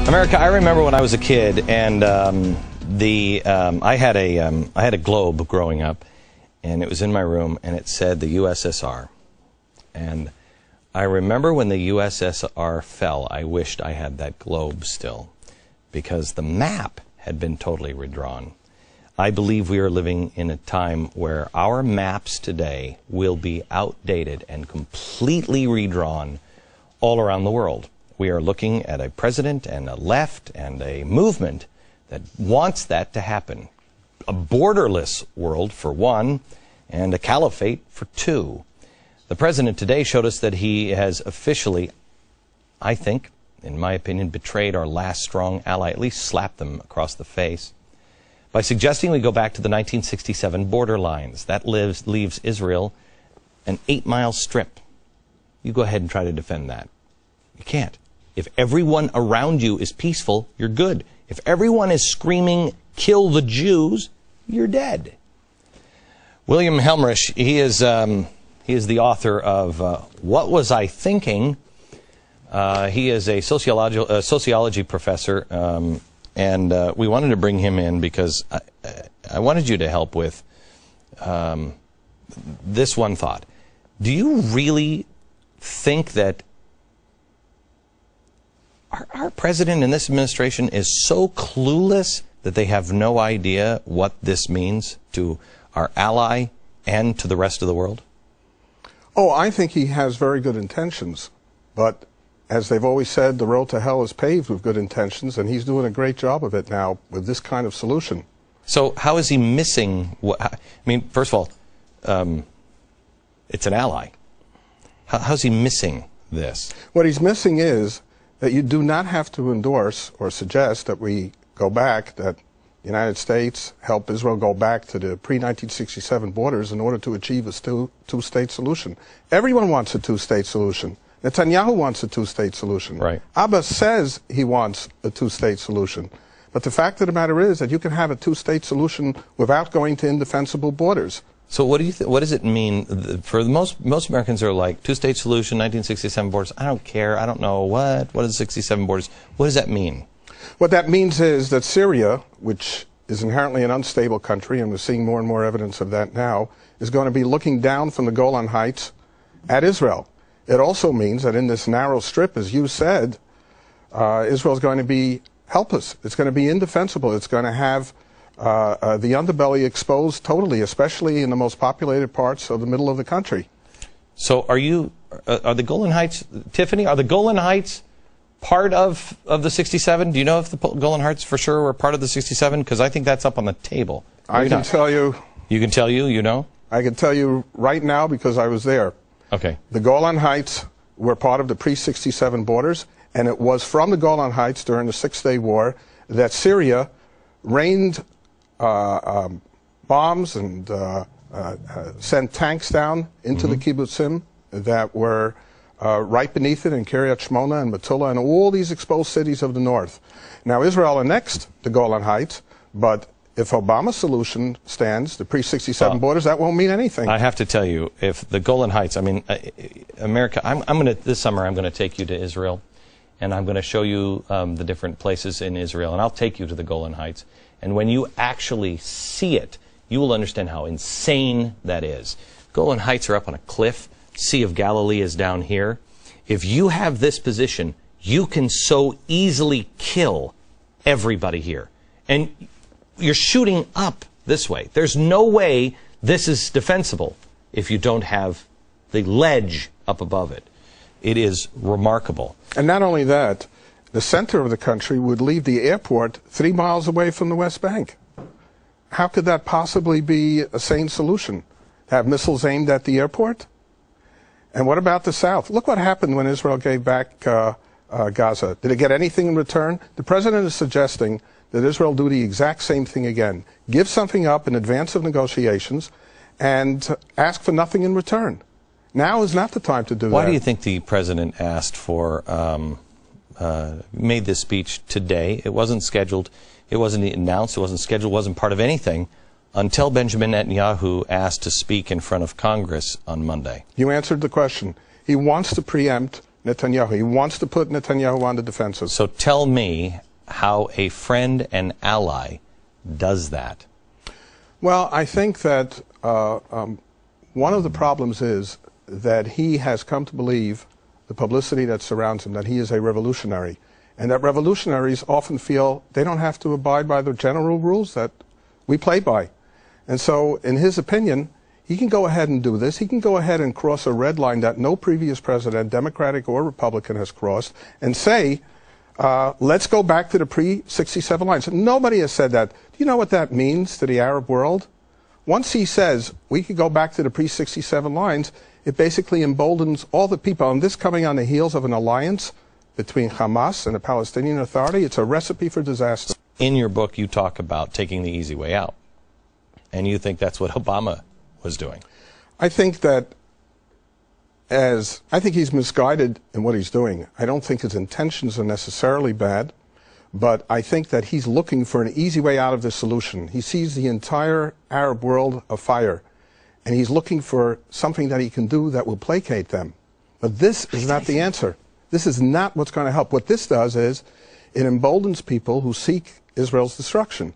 America, I remember when I was a kid, and I had a globe growing up, and it was in my room, and it said the USSR. And I remember when the USSR fell, I wished I had that globe still, because the map had been totally redrawn. I believe we are living in a time where our maps today will be outdated and completely redrawn all around the world. We are looking at a president and a left and a movement that wants that to happen. A borderless world, for one, and a caliphate, for two. The president today showed us that he has officially, I think, in my opinion, betrayed our last strong ally, at least slapped them across the face, by suggesting we go back to the 1967 border lines. That leaves Israel an 8-mile strip. You go ahead and try to defend that. You can't. If everyone around you is peaceful, you're good. If everyone is screaming, kill the Jews, you're dead. William Helmrich, he is the author of What Was I Thinking? He is a sociology professor, and we wanted to bring him in because I wanted you to help with this one thought. Do you really think that our president and this administration is so clueless that they have no idea what this means to our ally and to the rest of the world? Oh, I think he has very good intentions, but as they've always said, the road to hell is paved with good intentions, and he's doing a great job of it now with this kind of solution. So how is he missing? I mean, first of all, it's an ally. How's he missing this? What he's missing is that you do not have to endorse or suggest that we go back, that the United States help Israel go back to the pre-1967 borders in order to achieve a two-state solution. Everyone wants a two-state solution. Netanyahu wants a two-state solution. Right. Abbas says he wants a two-state solution. But the fact of the matter is that you can have a two-state solution without going to indefensible borders. So what do you what does it mean for most Americans are like two-state solution, 1967 borders? I don't care. I don't know what is 67 borders. What does that mean? What that means is that Syria, which is inherently an unstable country, and we're seeing more and more evidence of that now, is going to be looking down from the Golan Heights at Israel. It also means that in this narrow strip, as you said, Israel is going to be helpless. It's going to be indefensible. It's going to have the underbelly exposed totally, especially in the most populated parts of the middle of the country. So are the Golan Heights, Tiffany, are the Golan Heights part of the 67? Do you know if the Golan Heights for sure were part of the 67? Because I think that's up on the table. I can tell you. You can tell you know? I can tell you right now because I was there. Okay. The Golan Heights were part of the pre-67 borders, and it was from the Golan Heights during the Six-Day War that Syria rained bombs and sent tanks down into the kibbutzim that were right beneath it in Kiryat Shmona and Metula and all these exposed cities of the north. Now, Israel annexed the Golan Heights, but if Obama's solution stands, the pre-67 borders, that won't mean anything. I have to tell you, if the Golan Heights, I mean, America, this summer I'm going to take you to Israel, and I'm going to show you the different places in Israel, and I'll take you to the Golan Heights. And when you actually see it, you will understand how insane that is. Golan Heights are up on a cliff. Sea of Galilee is down here. If you have this position, you can so easily kill everybody here. And you're shooting up this way. There's no way this is defensible if you don't have the ledge up above it. It is remarkable. And not only that, the center of the country would leave the airport 3 miles away from the West Bank. How could that possibly be a sane solution? Have missiles aimed at the airport? And what about the South? Look what happened when Israel gave back Gaza. Did it get anything in return? The president is suggesting that Israel do the exact same thing again. Give something up in advance of negotiations and ask for nothing in return. Now is not the time to do that. Why do you think the president asked for, made this speech today? It wasn't scheduled, it wasn't announced, it wasn't scheduled, it wasn't part of anything until Benjamin Netanyahu asked to speak in front of Congress on Monday. You answered the question. He wants to preempt Netanyahu. He wants to put Netanyahu on the defensive. So tell me how a friend and ally does that. Well, I think that one of the problems is that he has come to believe the publicity that surrounds him, that he is a revolutionary, and that revolutionaries often feel they don't have to abide by the general rules that we play by. And so, in his opinion, he can go ahead and do this. He can go ahead and cross a red line that no previous president, Democratic or Republican, has crossed, and say, let's go back to the pre-67 lines. Nobody has said that. Do you know what that means to the Arab world? Once he says we could go back to the pre-67 lines, it basically emboldens all the people. And this coming on the heels of an alliance between Hamas and the Palestinian Authority, it's a recipe for disaster. In your book, you talk about taking the easy way out. And you think that's what Obama was doing. I think that I think he's misguided in what he's doing. I don't think his intentions are necessarily bad, but I think that he's looking for an easy way out of this solution. He sees the entire Arab world afire, and he's looking for something that he can do that will placate them. But this is not the answer. This is not what's going to help. What this does is it emboldens people who seek Israel's destruction.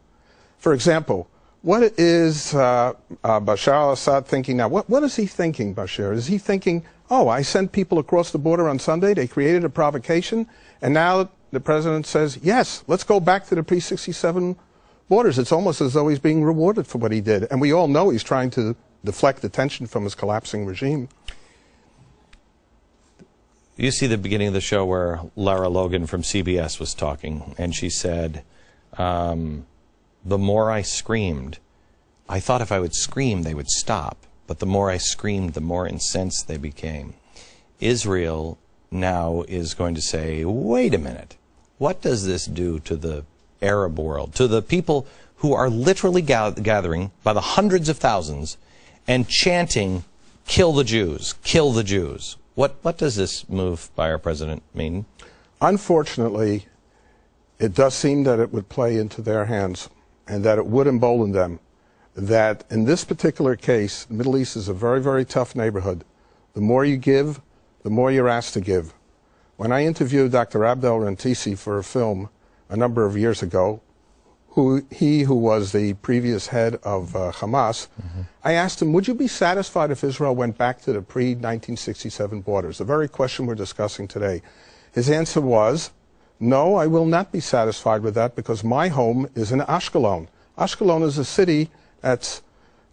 For example, what is Bashar al-Assad thinking now? What is he thinking, Bashar? Is he thinking, oh, I sent people across the border on Sunday, they created a provocation, and now the president says, yes, let's go back to the pre-67 borders. It's almost as though he's being rewarded for what he did. And we all know he's trying to deflect attention from his collapsing regime. You see the beginning of the show where Lara Logan from CBS was talking, and she said, the more I screamed, I thought if I would scream, they would stop. But the more I screamed, the more incensed they became. Israel now is going to say, wait a minute, what does this do to the Arab world, to the people who are literally gathering by the hundreds of thousands and chanting, kill the Jews, kill the Jews? What does this move by our president mean? Unfortunately, it does seem that it would play into their hands and that it would embolden them. That in this particular case, the Middle East is a very, very tough neighborhood. The more you give, the more you're asked to give. When I interviewed Dr. Abdel Rantisi for a film a number of years ago, who was the previous head of Hamas, I asked him, would you be satisfied if Israel went back to the pre-1967 borders? The very question we're discussing today. His answer was, no, I will not be satisfied with that because my home is in Ashkelon. Ashkelon is a city that's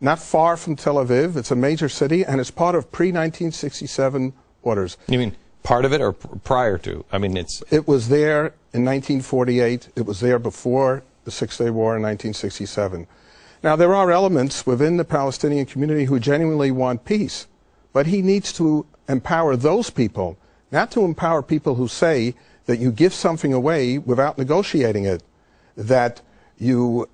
not far from Tel Aviv. It's a major city, and it's part of pre-1967 borders. You mean part of it or prior to? I mean, It was there in 1948. It was there before the Six-Day War in 1967. Now, there are elements within the Palestinian community who genuinely want peace, but he needs to empower those people, not to empower people who say that you give something away without negotiating it, that you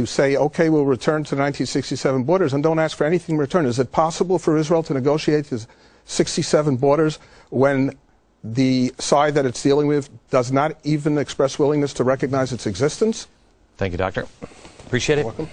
say, okay, we'll return to the 1967 borders and don't ask for anything in return. Is it possible for Israel to negotiate the 67 borders when the side that it's dealing with does not even express willingness to recognize its existence? Thank you, Doctor. Appreciate it. You're welcome.